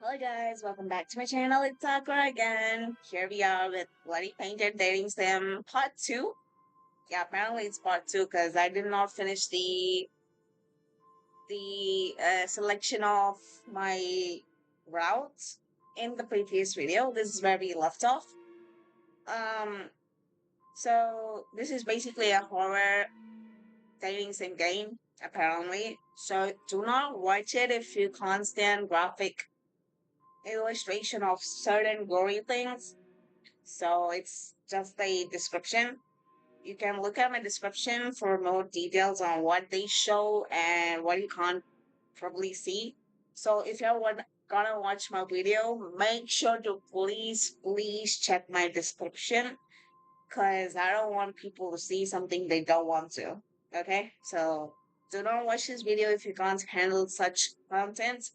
Hello guys, welcome back to my channel. It's Sakura again. Here we are with Bloody Painted Dating Sim Part 2. Yeah, apparently it's Part 2 because I did not finish the selection of my routes in the previous video. This is where we left off. Um, so this is basically a horror dating sim game, apparently. So do not watch it if you can't stand graphic illustration of certain gory things. So it's just a description. You can look at my description for more details on what they show and what you can't probably see. So if you're gonna watch my video, make sure to please check my description because I don't want people to see something they don't want to. Okay? So do not watch this video if you can't handle such content.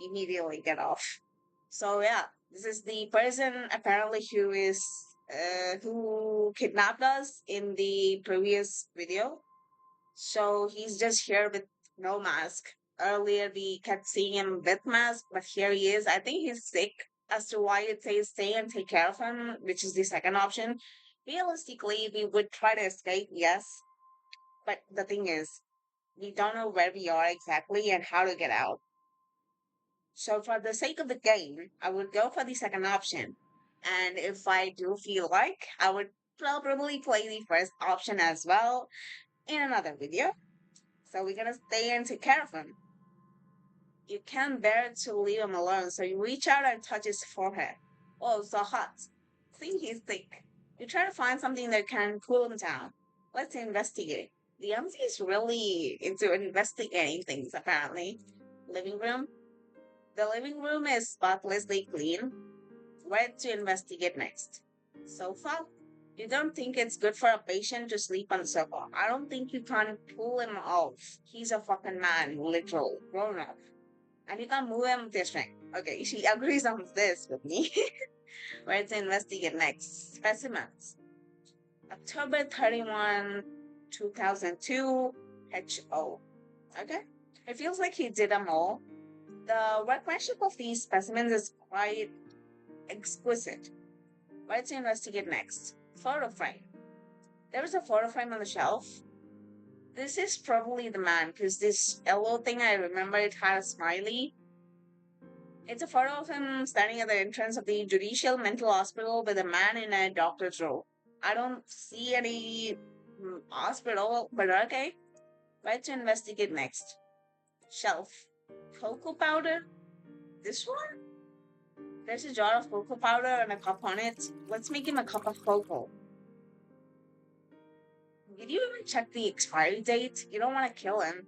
Immediately get off. So yeah, this is the person apparently who kidnapped us in the previous video. So he's just here with no mask. Earlier we kept seeing him with mask, but here he is. I think he's sick. As to why it says stay and take care of him, which is the second option. Realistically, we would try to escape, yes. But the thing is, we don't know where we are exactly and how to get out. So for the sake of the game, I would go for the second option. And if I do feel like, I would probably play the first option as well in another video. So we're gonna stay and take care of him. You can't bear to leave him alone, so you reach out and touch his forehead. Oh, so hot. See, he's thick. You try to find something that can cool him down. Let's investigate. The MC is really into investigating things, apparently. Living room, the living room is spotlessly clean. Where to investigate next? Sofa? You don't think it's good for a patient to sleep on the sofa. I don't think you can pull him off. He's a fucking man, literal, grown up. And you can't move him this way. Okay, she agrees on this with me. Where to investigate next? Specimens. October 31, 2002, HO. Okay? It feels like he did them all. The workmanship of these specimens is quite exquisite. Where to investigate next? Photo frame. There is a photo frame on the shelf. This is probably the man because this yellow thing I remember it had a smiley. It's a photo of him standing at the entrance of the Judicial Mental Hospital with a man in a doctor's robe. I don't see any hospital, but okay. Where to investigate next? Shelf. Cocoa powder? This one? There's a jar of cocoa powder and a cup on it. Let's make him a cup of cocoa. Did you even check the expiry date? You don't want to kill him.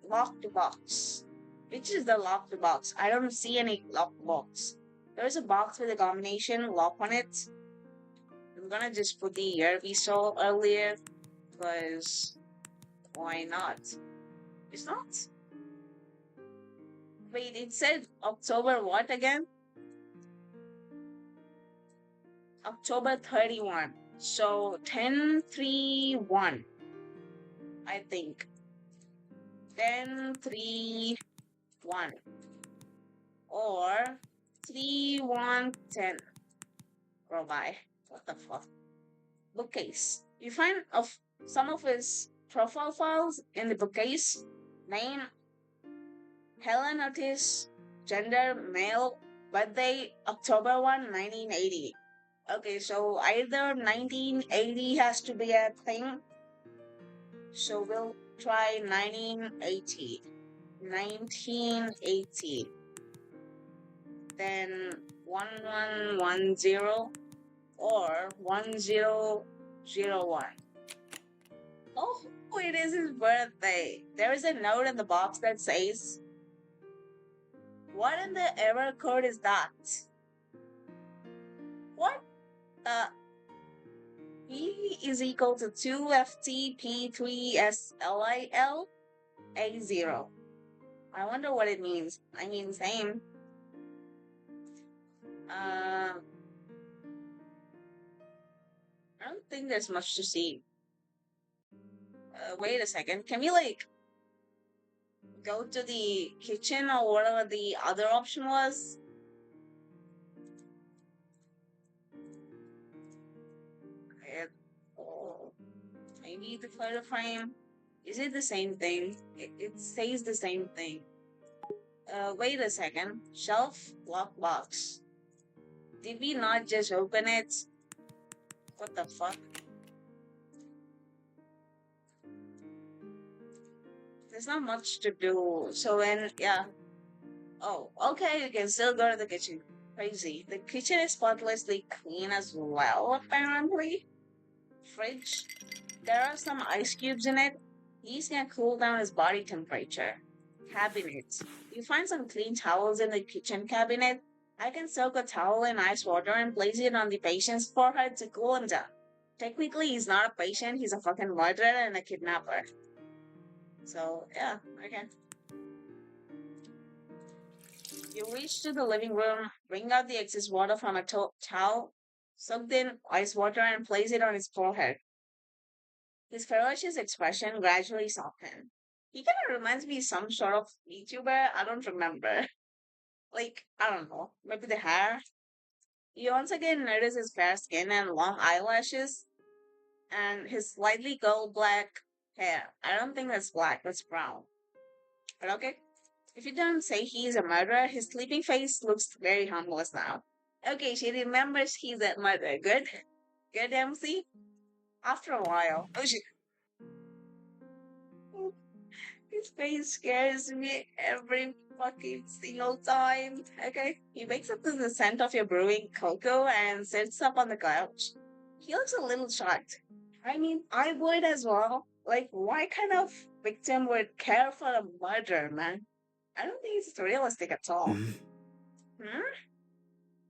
Locked box. Which is the locked box? I don't see any locked box. There's a box with a combination lock on it. I'm gonna just put the year we saw earlier because why not? It's not. Wait, it said October what again? October 31. So 10/3/1, I think. 10/3/1 or 3/1/10. Go by. What the fuck? Bookcase. You find of some of his profile files in the bookcase. Name Helen Otis, gender male, birthday October 1, 1980. Okay, so either 1980 has to be a thing. So we'll try 1980. 1980. Then 1110 or 1001. Oh, it is his birthday. There is a note in the box that says, what in the error code is that? What? P is equal to 2FTP3SLIL A0. I wonder what it means. I mean, same. I don't think there's much to see. Wait a second. Can we, like, go to the kitchen or whatever the other option was. It, oh, maybe the photo frame. Is it the same thing? It says the same thing. Wait a second. Shelf lockbox. Did we not just open it? What the fuck? There's not much to do. So when, yeah. Oh, okay, you can still go to the kitchen. Crazy. The kitchen is spotlessly clean as well, apparently. Fridge. There are some ice cubes in it. These can cool down his body temperature. Cabinet. You find some clean towels in the kitchen cabinet. I can soak a towel in ice water and place it on the patient's forehead to cool him down. Technically, he's not a patient, he's a fucking murderer and a kidnapper. So, yeah, okay. You reach to the living room, bring out the excess water from a towel, soak in ice water, and place it on his forehead. His ferocious expression gradually softened. He kind of reminds me of some sort of VTuber. I don't remember. Like, I don't know. Maybe the hair. You once again notice his fair skin and long eyelashes, and his slightly gold black hair. I don't think that's black, that's brown. But okay. If you don't say he's a murderer, his sleeping face looks very harmless now. Okay, she remembers he's a murderer. Good? Good, MC? After a while. Oh, she. His face scares me every fucking single time. Okay? He wakes up to the scent of your brewing cocoa and sits up on the couch. He looks a little shocked. I mean, I would as well. Like, why kind of victim would care for a murder, man? I don't think it's realistic at all. Hmm?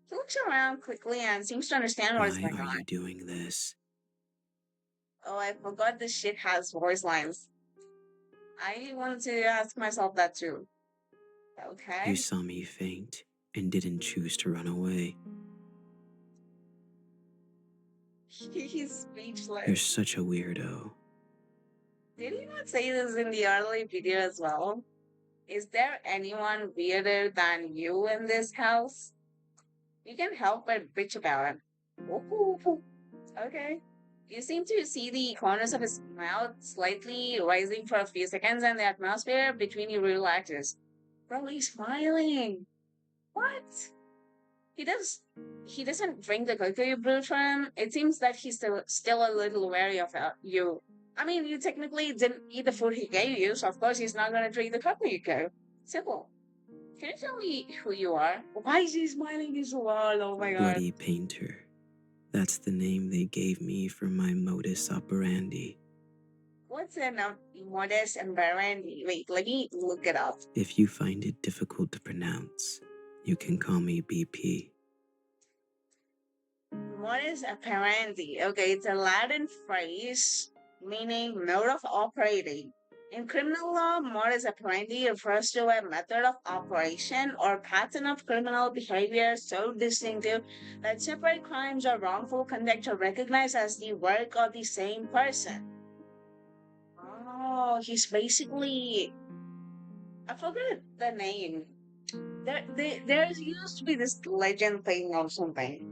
He looks around quickly and seems to understand what is Why going are on. you doing this? Oh, I forgot this shit has voice lines. I want to ask myself that too. You Okay. saw me faint and didn't choose to run away. He's You're speechless. such a weirdo. Did he not say this in the early video as well? Is there anyone weirder than you in this house? You can help but bitch about him. Ooh, okay. You seem to see the corners of his mouth slightly rising for a few seconds, and the atmosphere between you relaxes. Bro, he's smiling. What? He does. He doesn't drink the cocoa you brewed for him. It seems that he's still a little wary of you. I mean, you technically didn't eat the food he gave you, so of course he's not gonna drink the cocoa you go. Simple. Can you tell me who you are? Why is he smiling so hard? Oh my god. Bloody Painter. That's the name they gave me for my modus operandi. What's an modest and barandi? Wait, let me look it up. If you find it difficult to pronounce, you can call me BP. Modus operandi. Okay, it's a Latin phrase meaning mode of operating. In criminal law, modus operandi refers to a method of operation or pattern of criminal behavior so distinctive that separate crimes or wrongful conduct are recognized as the work of the same person. Oh, he's basically. I forgot the name. There's used to be this legend thing or something.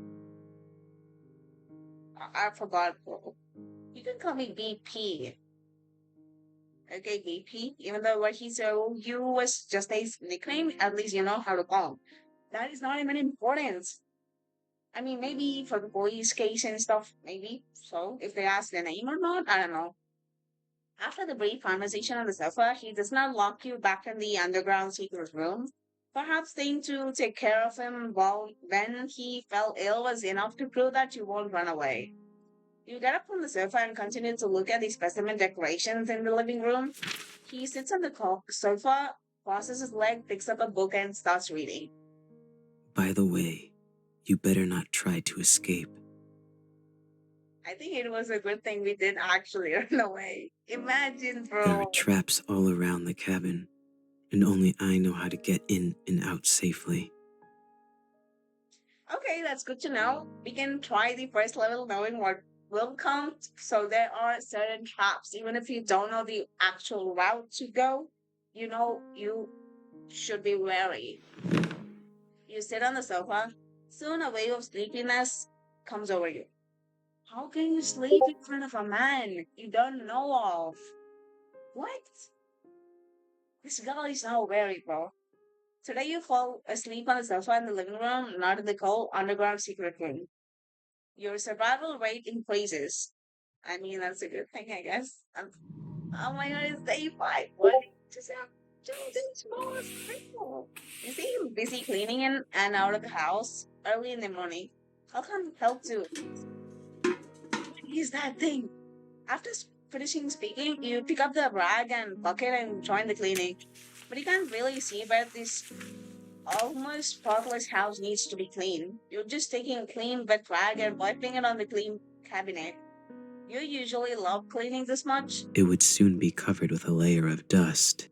I forgot. You can call me BP. Okay, BP. Even though what he said you was just a nickname, at least you know how to call him. That is not even important. I mean, maybe for the police case and stuff, maybe. So, if they ask the name or not, I don't know. After the brief conversation on the sofa, he does not lock you back in the underground secret room. Perhaps staying to take care of him while when he fell ill was enough to prove that you won't run away. You get up from the sofa and continue to look at the specimen decorations in the living room. He sits on the sofa, crosses his leg, picks up a book, and starts reading. By the way, you better not try to escape. I think it was a good thing we did actually run away. Imagine, There are bro. traps all around the cabin, and only I know how to get in and out safely. Okay, that's good to know. We can try the first level knowing what will come. So there are certain traps, even if you don't know the actual route to go. You know, you should be wary. You sit on the sofa, soon a wave of sleepiness comes over you. How can you sleep in front of a man you don't know of? What? This girl is not wary, bro. Today you fall asleep on the sofa in the living room, not in the cold underground secret room. Your survival rate increases. I mean, that's a good thing, I guess. Oh my god, it's day five. What? Just have to do this more. You see him busy cleaning in and out of the house early in the morning. How come help too? What is that thing? After finishing speaking, you pick up the rag and bucket and join the cleaning. But you can't really see where this almost spotless house needs to be clean. You're just taking a clean wet rag and wiping it on the clean cabinet. You usually love cleaning this much? It would soon be covered with a layer of dust.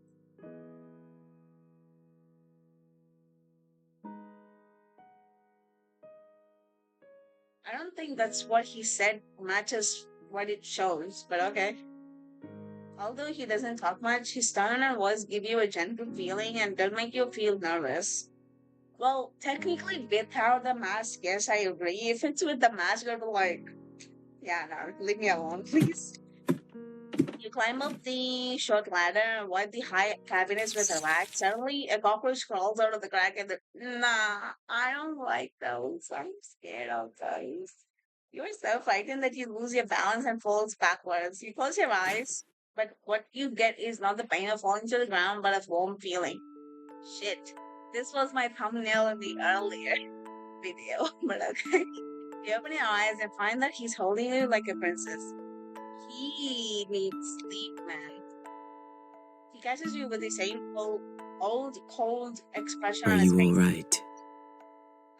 I don't think that's what he said matches what it shows, but okay. Although he doesn't talk much, his tone and voice give you a gentle feeling and don't make you feel nervous. Well, technically, without the mask, yes, I agree. If it's with the mask, I'd be like, yeah, no, leave me alone, please. You climb up the short ladder and wipe the high cabinets with a rag. Suddenly, a cockroach crawls out of the crack and nah, I don't like those. I'm scared of those. You're so frightened that you lose your balance and falls backwards. You close your eyes, but what you get is not the pain of falling to the ground, but a warm feeling. Shit. This was my thumbnail in the earlier video, but okay. You open your eyes and find that he's holding you like a princess. He needs sleep, man. He catches you with the same old cold expression Are on his you face. alright?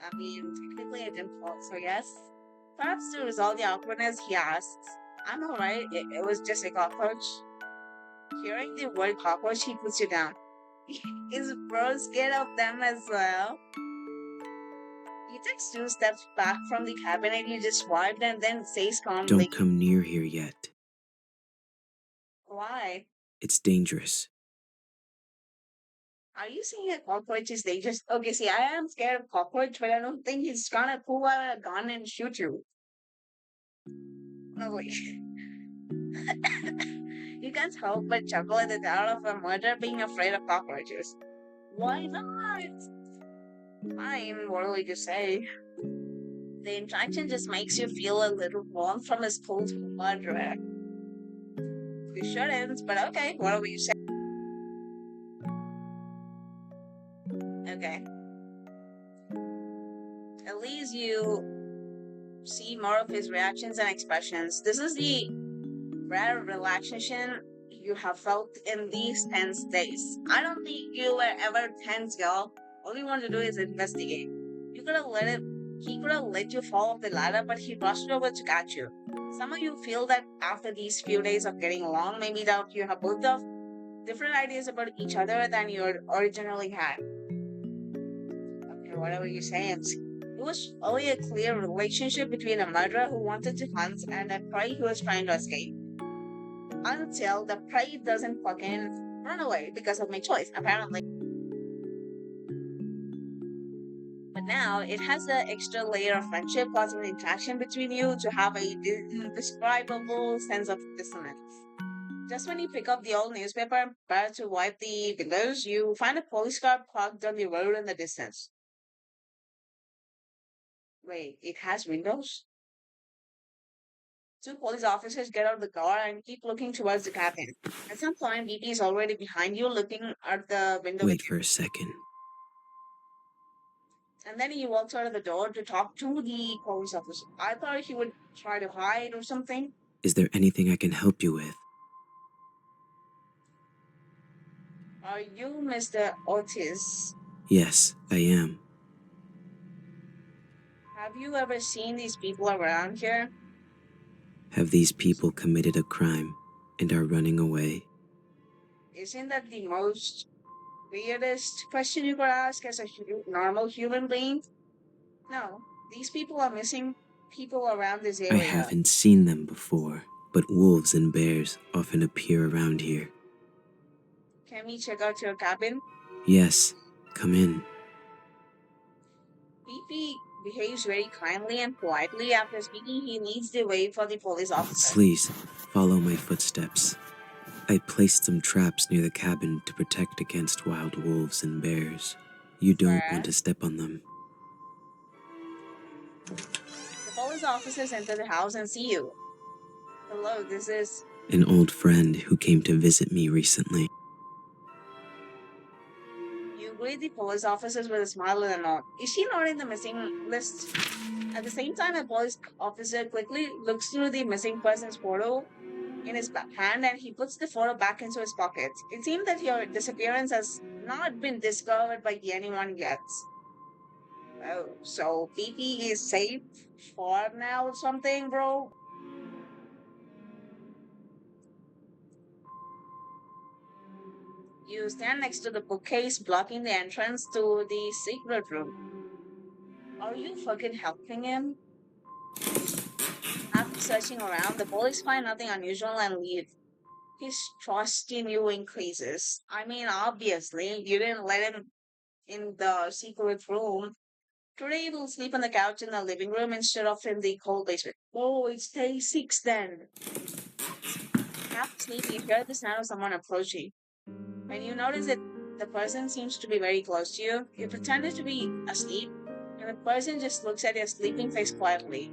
I mean, technically I didn't fall, so yes. Perhaps to resolve the awkwardness, he asks, I'm alright, it was just a cockroach. Hearing the word cockroach, he puts you down. Is bro scared of them as well? He takes two steps back from the cabinet you just wiped and then says calmly, Don't come near here yet. why? It's dangerous. Are you saying a cockroach is dangerous? Okay, see, I am scared of cockroach, but I don't think he's gonna pull out a gun and shoot you. No, wait. You can't help but chuckle at the thought of a murderer being afraid of cockroaches. Why not? Fine, what will you say? The interaction just makes you feel a little warm from his cold murderer. You shouldn't, but okay, what will you say? Okay. At least you see more of his reactions and expressions. This is the rare relaxation you have felt in these tense days. I don't think you were ever tense, girl. All you want to do is investigate. You could have let it he could have let you fall off the ladder, but he rushed over to catch you. Some of you feel that after these few days of getting along, maybe that you have both of different ideas about each other than you originally had. Okay, whatever you're saying. It was only a clear relationship between a murderer who wanted to hunt and a prey who was trying to escape. Until the prey doesn't fucking run away because of my choice, apparently. But now it has an extra layer of friendship causing the interaction between you to have a indescribable sense of dissonance. Just when you pick up the old newspaper and prepare to wipe the windows, you find a police car parked on the road in the distance. Wait, it has windows? Two police officers get out of the car and keep looking towards the cabin. At some point, BP is already behind you, looking at the window with Wait you. for a second. And then he walks out of the door to talk to the police officer. I thought he would try to hide or something. Is there anything I can help you with? Are you Mr. Otis? Yes, I am. Have you ever seen these people around here? Have these people committed a crime and are running away? Isn't that the most weirdest question you could ask as a normal human being? No, these people are missing people around this I area. haven't seen them before, but wolves and bears often appear around here. Can we check out your cabin? Yes, come in. PP behaves very kindly and politely. After speaking, he leads the way for the police officer. Please, follow my footsteps. I placed some traps near the cabin to protect against wild wolves and bears. You don't want to Whereas step on them. the police officers enter the house and see you. Hello, this is. An old friend who came to visit me recently. You greet the police officers with a smile and a nod. Is she not in the missing list? At the same time, a police officer quickly looks through the missing person's photo in his hand and he puts the photo back into his pocket. It seems that your disappearance has not been discovered by anyone yet. Oh, so PP is safe for now or something, bro? You stand next to the bookcase blocking the entrance to the secret room. Are you fucking helping him? After searching around, the police find nothing unusual and leave. His trust in you increases. I mean, obviously, you didn't let him in the secret room. Today, he will sleep on the couch in the living room instead of in the cold basement. Oh, it's day 6 then. Half asleep, you hear the sound of someone approaching. When you notice that the person seems to be very close to you, you pretended to be asleep, and the person just looks at your sleeping face quietly.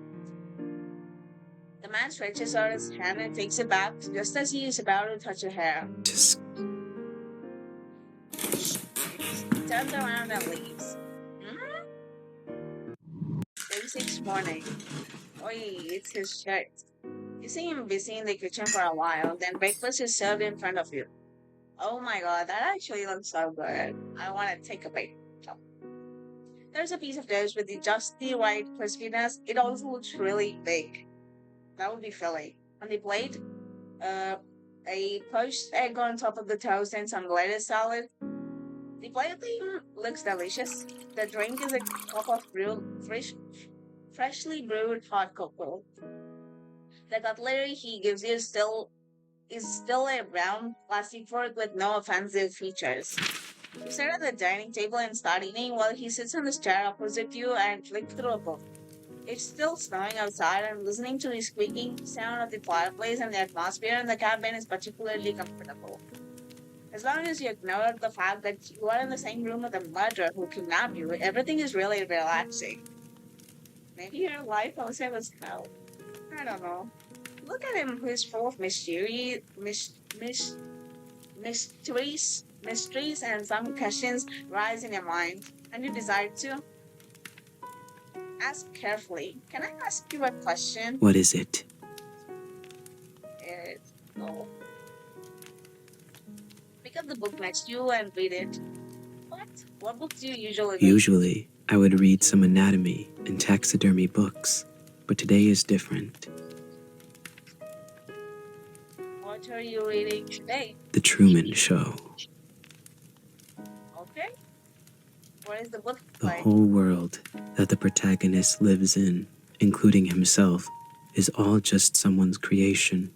The man stretches out his hand and takes it back just as he is about to touch your hair. Just He turns around and leaves. Hmm? Day 6 morning. Oi, it's his shirt. You see him busy in the kitchen for a while, then breakfast is served in front of you. Oh my god, that actually looks so good. I want to take a bite. So, there's a piece of toast with the just the right crispiness. It also looks really big. That would be filling. On the plate, uh, a poached egg on top of the toast and some lettuce salad. The plating looks delicious. The drink is a cup of freshly brewed hot cocoa. The cutlery he gives you still a round plastic fork with no offensive features. You sit at the dining table and start eating while he sits on the chair opposite you and flick through a book. It's still snowing outside and listening to the squeaking sound of the fireplace and the atmosphere in the cabin is particularly comfortable. As long as you ignore the fact that you are in the same room with a murderer who kidnapped you, everything is really relaxing. Maybe your life also was hell. I don't know. Look at him, who's full of mysteries, and some questions rise in your mind, and you decide to ask carefully. Can I ask you a question? what is it? It's, oh, pick up the book next to you and read it. What? What books do you usually read? Usually, I would read some anatomy and taxidermy books, but today is different. What are you reading today? The Truman Show. Okay. What is the book The like? whole world that the protagonist lives in, including himself, is all just someone's creation.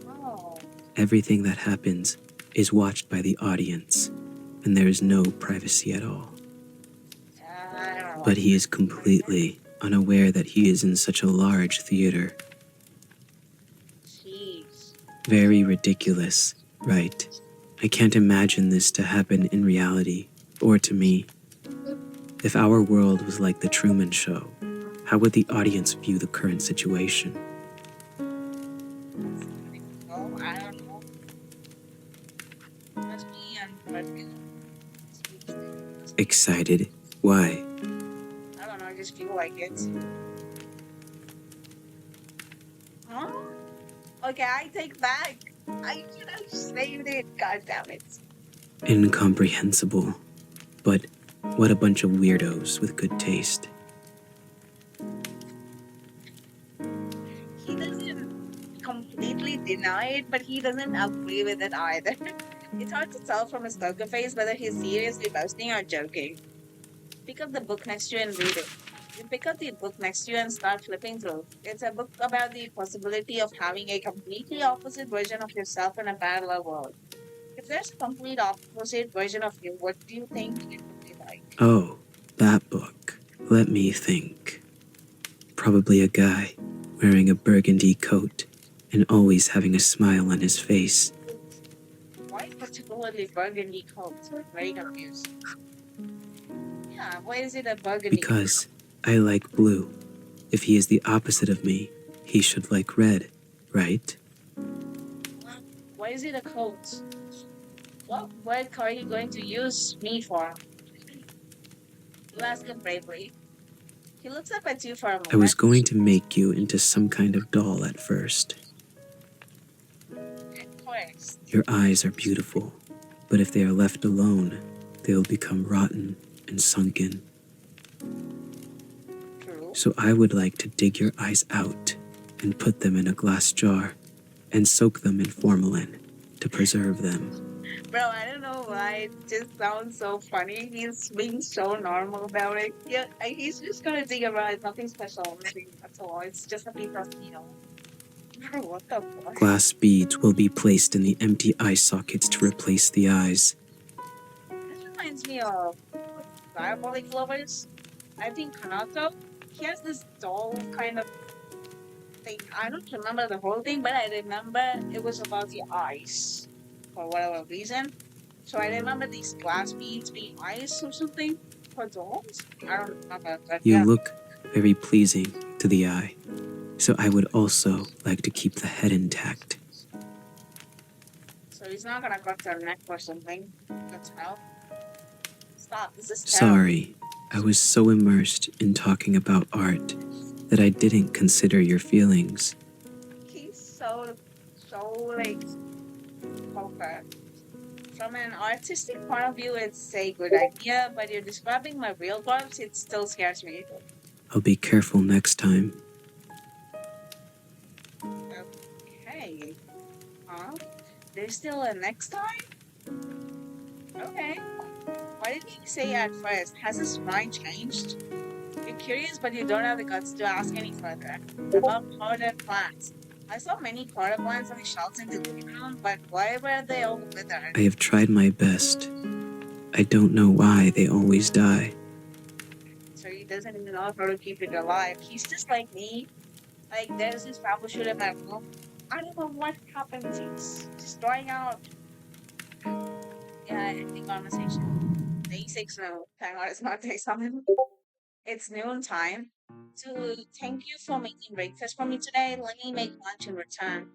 Oh, Everything that happens is watched by the audience, and there is no privacy at all. I don't know. But he is completely unaware that he is in such a large theater. Jeez. Very ridiculous, right? I can't imagine this to happen in reality, or to me. If our world was like the Truman Show, how would the audience view the current situation? Oh, I don't know. Must be unfortunate. Excited? Why? I don't know. I just feel like it. Huh? Okay, I take back. I should have saved it. God damn it. Incomprehensible. But what a bunch of weirdos with good taste. He doesn't completely deny it, but he doesn't agree with it either. It's hard to tell from his poker face whether he's seriously boasting or joking. Pick up the book next to you and read it. You pick up the book next to you and start flipping through. It's a book about the possibility of having a completely opposite version of yourself in a parallel world. If there's a complete opposite version of you, what do you think it would be like? Oh, that book. Let me think. Probably a guy wearing a burgundy coat and always having a smile on his face. Why particularly burgundy coat? I'm very confused. Yeah, why is it a burgundy coat? Because I like blue. If he is the opposite of me, he should like red, right? Why is it a coat? What are you going to use me for? You ask him bravely. He looks up at you for a I was moment. going to make you into some kind of doll at first. Of course. Your eyes are beautiful, but if they are left alone, they'll become rotten and sunken. True. So I would like to dig your eyes out and put them in a glass jar and soak them in formalin to preserve them. Bro, I don't know why. It just sounds so funny. He's being so normal about it. Yeah, he's just gonna dig around. It's nothing special. Nothing at all. It's just a piece of, what the fuck? Glass beads will be placed in the empty eye sockets to replace the eyes. This reminds me of Diabolic Lovers. I think Kanato, he has this doll kind of thing. I don't remember the whole thing, but I remember it was about the eyes for whatever reason. So I remember these glass beads being eyes or something for dolls. I don't remember, but You yeah. look very pleasing to the eye, so I would also like to keep the head intact. So he's not gonna cut their neck or something. Good to know. Stop. This is terrible. Sorry, I was so immersed in talking about art that I didn't consider your feelings. He's so like poker. From an artistic point of view, it's a good idea, but you're describing my real corpse, it still scares me. I'll be careful next time. Okay. Huh? There's still a next time? Okay. Why did he say at first? Has his mind changed? You're curious, but you don't have the guts to ask any further. About powdered plants. I saw many powder plants on the shelves in the living room, but why were they all withered? I have tried my best. I don't know why they always die. So he doesn't even know how to keep it alive. He's just like me. Like, there's this troubleshoot in my room. I don't know what happens. He's just drying out. Yeah, ending conversation. Day 6 no. Thank God it's not day 7. It's noon time. To thank you for making breakfast for me today. Let me make lunch in return.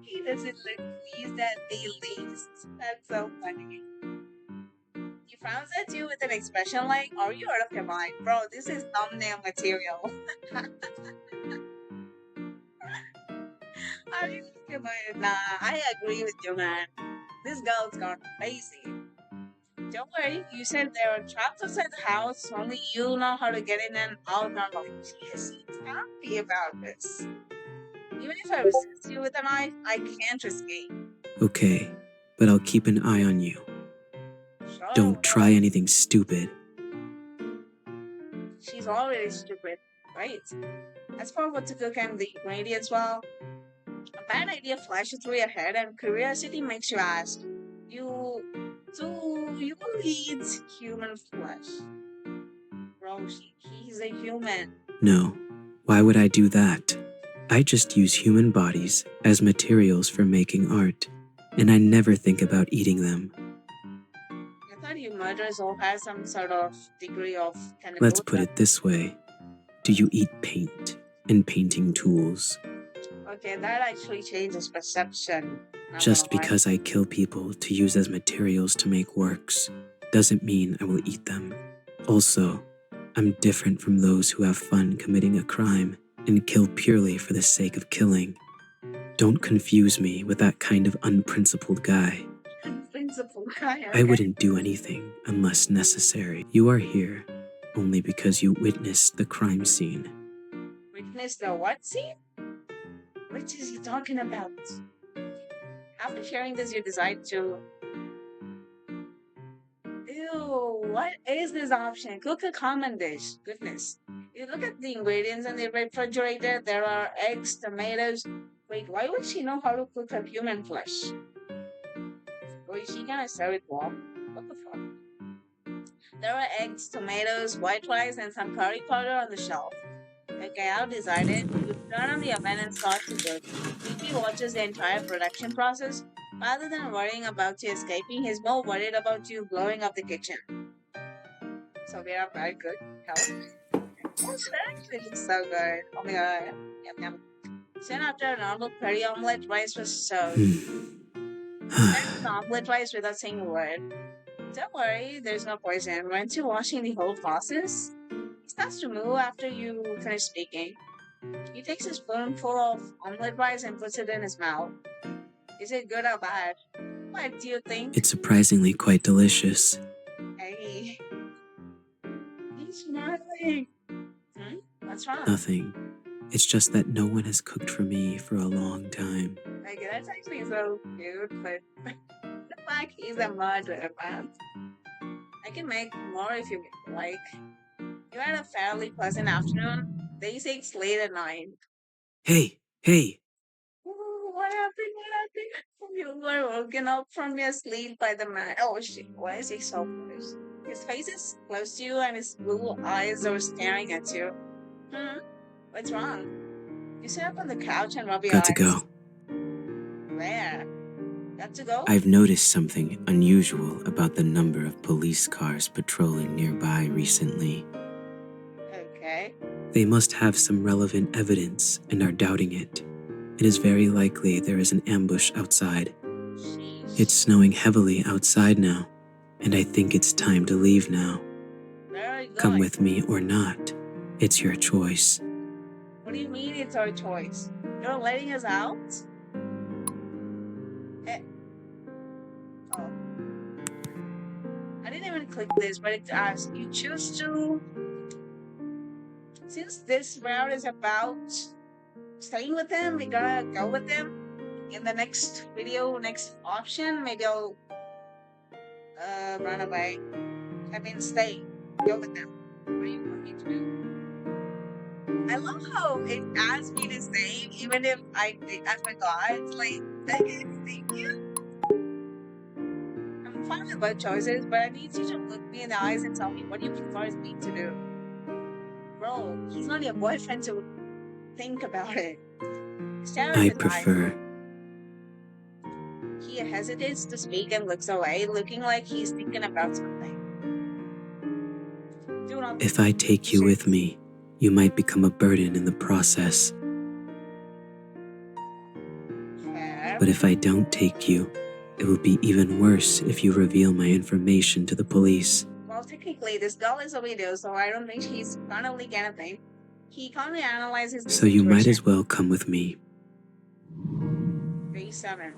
He doesn't look pleased at the least. That's so funny. He frowns at you with an expression like, are you out of your mind? Bro, this is thumbnail material. Are you out of your mind? Nah, I agree with you, man. This girl's gone crazy. Don't worry, you said there are traps outside the house. Only you know how to get in and out normally. She seems happy about this. Even if I resist you with a knife, I can't escape. Okay, but I'll keep an eye on you. Sure. Don't try anything stupid. She's already stupid, right? As for what to cook and the ingredients, well, a bad idea flashes through your head and curiosity makes you ask, you do you eat human flesh? Bro, he's a human. No, why would I do that? I just use human bodies as materials for making art, and I never think about eating them. I thought you murderers all had some sort of degree of Let's put cannibalism. it this way. Do you eat paint and painting tools? Okay, that actually changes perception. Not Just gonna lie. because I kill people to use as materials to make works doesn't mean I will eat them. Also, I'm different from those who have fun committing a crime and kill purely for the sake of killing. Don't confuse me with that kind of unprincipled guy. Principal guy. I wouldn't do anything unless necessary. You are here only because you witnessed the crime scene. Witness the what scene? Which is he talking about? After hearing this, you decide to. Ew, what is this option? Cook a common dish. Goodness. You look at the ingredients in the refrigerator. There are eggs, tomatoes. Wait, why would she know how to cook her human flesh? Or is she gonna serve it raw? What the fuck? There are eggs, tomatoes, white rice, and some curry powder on the shelf. Okay, I've decided. You turn on the oven and start to cook. BP watches the entire production process. Rather than worrying about you escaping, he's more worried about you blowing up the kitchen. So we are very good health. Oh, that actually looks so good. Oh my god. Yum yum. Soon after a normal curry omelette, rice was served. That's an omelette rice without saying a word. Don't worry, there's no poison. Weren't you watching the whole process? He starts to move after you finish speaking. He takes a spoonful of omelette rice and puts it in his mouth. Is it good or bad? What do you think? It's surprisingly quite delicious. Hey, he's smiling. Hmm? What's wrong? Nothing. It's just that no one has cooked for me for a long time. Like, that's actually so cute, but the fact he's a murderer, man. I can make more if you like. You had a fairly pleasant afternoon. They say it's late at night. Hey, hey! Ooh, what happened? What happened? You were woken up from your sleep by the man. Oh shit, why is he so close? His face is close to you and his blue eyes are staring at you. Hmm? What's wrong? You sit up on the couch and rub your Got to eyes. go. Where? Got to go? I've noticed something unusual about the number of police cars patrolling nearby recently. Okay. They must have some relevant evidence and are doubting it. It is very likely there is an ambush outside. It's Sheesh. snowing heavily outside now, and I think it's time to leave now. Where are you Come going? with me or not. It's your choice. What do you mean it's our choice? You're letting us out? Eh, oh. I didn't even click this, but it asks you choose to. Since this route is about staying with him, we gotta go with him. In the next video, next option, maybe I'll run away. I mean, stay. Go with them. What do you want me to do? I love how it asks me to save, even if I forgot. It's like, okay, thank you. I'm fine with both choices, but I need you to look me in the eyes and tell me what you prefer me to do. Bro, he's not your boyfriend to think about it. Stare in I his eyes. prefer. He hesitates to speak and looks away, looking like he's thinking about something. Do not If I take you with me, you might become a burden in the process. fair. But if I don't take you, it will be even worse if you reveal my information to the police. Well, technically, this girl is a widow, so I don't think he's gonna leak anything. He calmly analyzes the So you might situation. as well come with me. 3-7.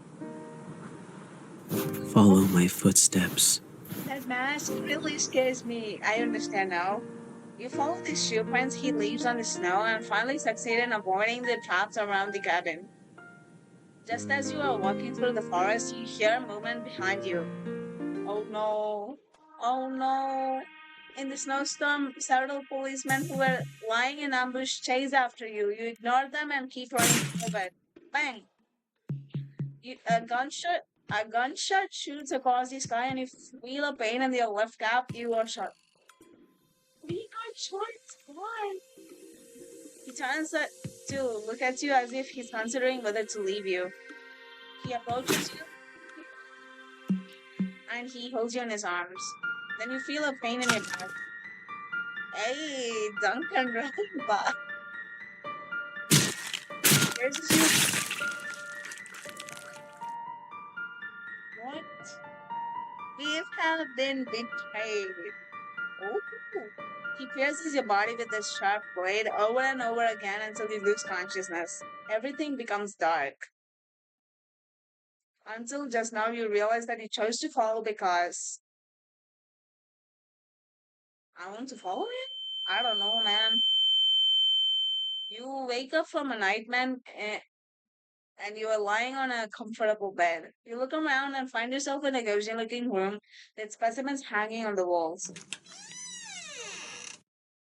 Follow my footsteps. That mask really scares me. I understand now. You follow the shoe prints he leaves on the snow and finally succeed in avoiding the traps around the cabin. Just as you are walking through the forest, you hear movement behind you. Oh no. Oh no. In the snowstorm, several policemen who were lying in ambush chase after you. You ignore them and keep running forward. Bang! A gunshot shoots across the sky and you feel a pain in your left calf. You are shot. We got shot. Why? He turns to look at you as if he's considering whether to leave you. He approaches you and he holds you in his arms. Then you feel a pain in your back. Hey, Duncan Rumba. Here's you. What? We have been betrayed. Oh. He pierces your body with a sharp blade over and over again until you lose consciousness. Everything becomes dark. Until just now you realize that you chose to follow because I want to follow him? I don't know, man. You wake up from a nightmare and you are lying on a comfortable bed. You look around and find yourself in a cozy looking room with specimens hanging on the walls.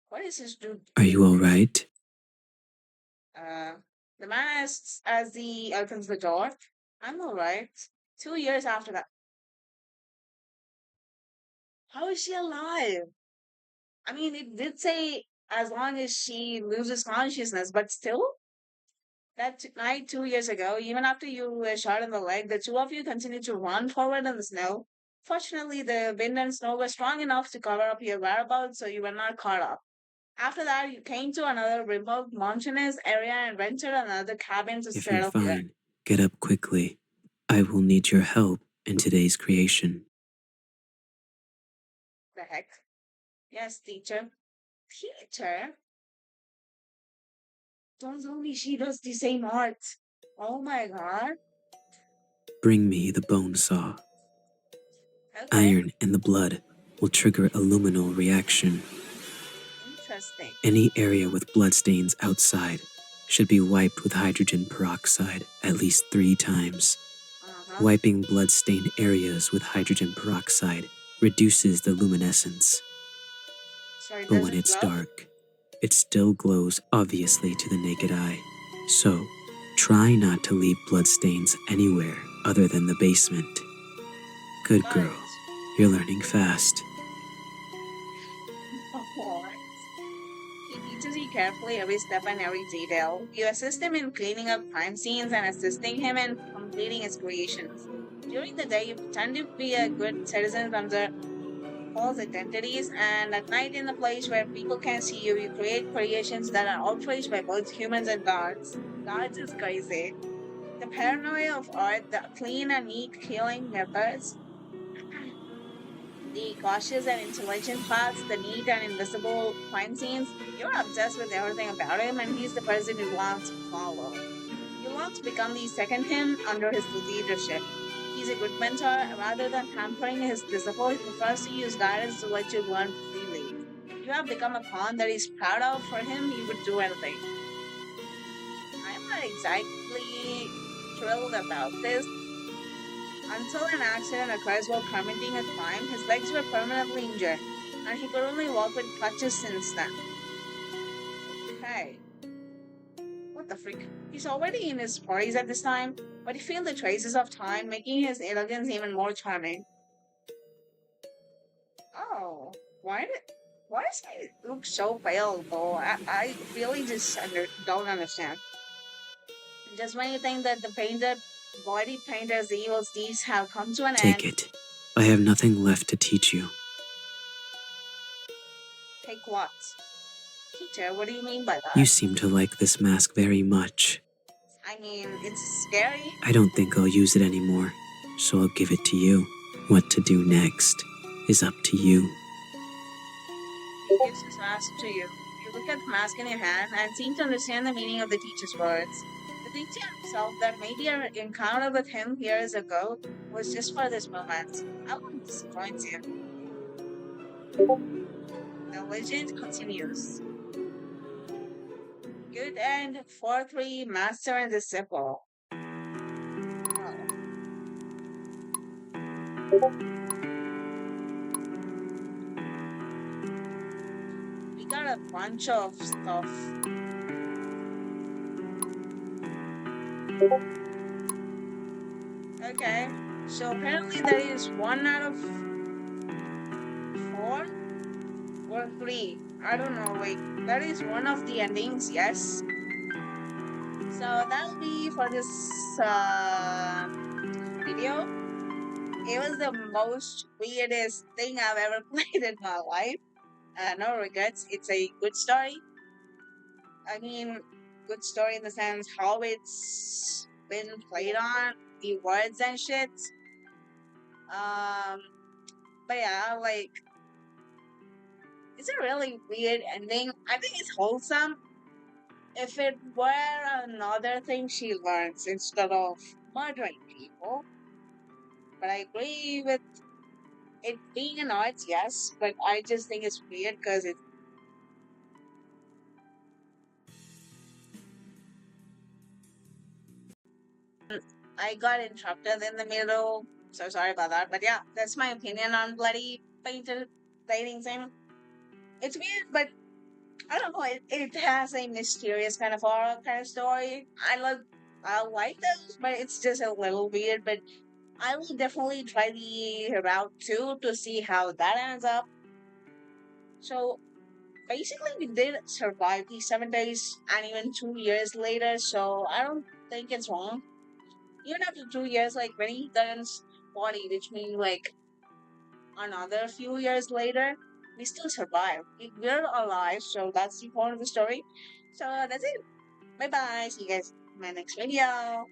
What is this dude? Are you all right? Uh, The man asks as he opens the door. I'm alright. 2 years after that. How is she alive? I mean, it did say as long as she loses consciousness, but still, that night 2 years ago, even after you were shot in the leg, the two of you continued to run forward in the snow. Fortunately, the wind and snow were strong enough to cover up your whereabouts, so you were not caught up. After that, you came to another remote mountainous area and rented another cabin to If you're settle here. fine, get up quickly. I will need your help in today's creation. The heck? Yes, teacher. Teacher? Don't tell me she does the same art. Oh my god. Bring me the bone saw. Okay, Iron in the blood will trigger a luminal reaction. interesting. Any area with bloodstains outside should be wiped with hydrogen peroxide at least 3 times. Uh-huh. Wiping blood-stained areas with hydrogen peroxide reduces the luminescence, So it but when doesn't it's glow? dark, it still glows obviously to the naked eye. So, try not to leave bloodstains anywhere other than the basement. Good Got girl. it. You're learning fast. Alright. He teaches you carefully every step and every detail. You assist him in cleaning up crime scenes and assisting him in completing his creations. During the day, you pretend to be a good citizen under false identities, and at night, in a place where people can't see you, you create creations that are outraged by both humans and gods. Gods is crazy. The paranoia of art, the clean and neat killing methods, the cautious and intelligent plots, the neat and invisible crime scenes. You're obsessed with everything about him, and he's the person you long to follow. You long to become the second him under his leadership. He's a good mentor. Rather than hampering his disciple, he prefers to use guidance to let you learn freely. You have become a pawn that he's proud of. For him, he would do anything. I'm not exactly thrilled about this. Until an accident occurs while committing a crime, his legs were permanently injured, and he could only walk with crutches since then. Okay, what the freak? He's already in his 40s at this time, but he feels the traces of time, making his elegance even more charming. Oh, why did why does he look so pale though? I really just don't understand. Just when you think that the painted body painter's evil deeds have come to an Take end, it. I have nothing left to teach you. take what? Teacher, what do you mean by You that? seem to like this mask very much. I mean, it's scary. I don't think I'll use it anymore, so I'll give it to you. What to do next is up to you. He gives his mask to you. You look at the mask in your hand and seem to understand the meaning of the teacher's words. You think to yourself that maybe your encounter with him years ago was just for this moment. I won't disappoint you. The legend continues. Good end 4-3 Master and Disciple. Oh, we got a bunch of stuff. Okay, so apparently there is 1 out of 4 or 3. I don't know. Wait, that is one of the endings. Yes. So that'll be for this video. It was the most weirdest thing I've ever played in my life. No regrets. It's a good story. I mean, good story in the sense how it's been played on, the words and shit. Um, but yeah, like it's a really weird ending. I think it's wholesome. If it were another thing she learns instead of murdering people, but I agree with it being an art, yes, but I just think it's weird because I got interrupted in the middle. So sorry about that. But yeah, that's my opinion on bloody painted paintings. And it's weird, but I don't know. It has a mysterious kind of horror kind of story. I like those, but it's just a little weird. But I will definitely try the route two to see how that ends up. So basically, we did survive these 7 days and even 2 years later. So I don't think it's wrong. Even after 2 years, like when he turns 40, which means like another few years later, we still survive. We're alive, so that's the point of the story. So that's it. Bye bye. See you guys in my next video.